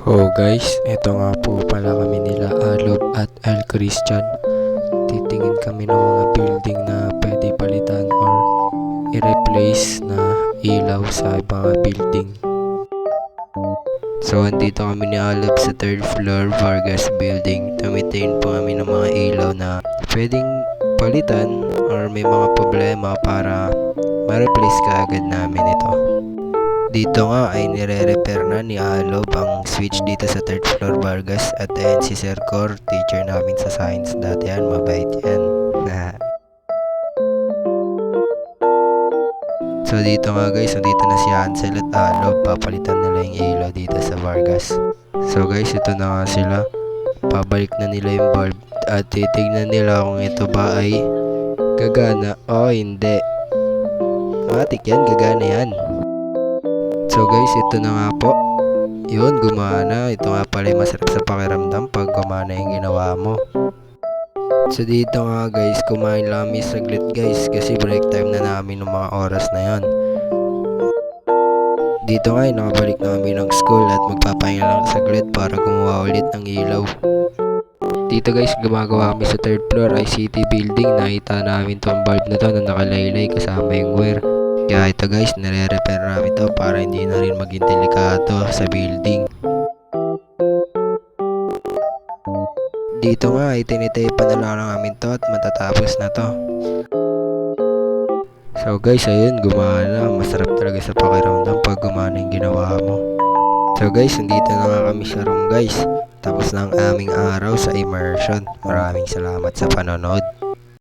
Oh guys, eto nga po pala kami nila Alob at El Christian. Titingin kami ng mga building na pwede palitan or i-replace na ilaw sa mga building. So andito kami ni Alob sa 3rd floor Vargas building. Tumitingin po kami ng mga ilaw na pwedeng palitan or may mga problema para ma-replace ka agad namin ito. Dito nga ay nire-repair na ni Alob ang switch dito sa 3rd floor Vargas. At ayan si Sir Cor, teacher namin sa science dati yan, mabait yan. So dito nga guys, nandito na si Hansel at Alob, papalitan nila yung ilaw dito sa Vargas. So guys, ito na nga sila, pabalik na nila yung bulb at titignan nila kung ito ba ay gagana o hindi. Matik yan, gagana yan. So guys, ito na nga po. Yun, gumana. Ito nga pala yung masarap sa pakiramdam pag gumana yung ginawa mo. So dito nga guys, kumain lang kami saglit guys kasi break time na namin ng mga oras na yon. Dito nga, nakabalik na kami ng school at magpapahinga lang saglit para gumawa ulit ng ilaw. Dito guys, gumagawa kami sa 3rd floor ICT building. Nakita namin tong bulb na to na nakalaylay kasama yung wire. Kaya ito guys, nire-repair namin ito para hindi na rin maging delikato sa building. Dito nga ay tinitape na lang namin to at matatapos na to. So guys, ayun, gumana. Masarap talaga sa pakiramdam pag gumana yung ginawa mo. So guys, nandito na nga kami sa room guys. Tapos na ang aming araw sa immersion. Maraming salamat sa panonood.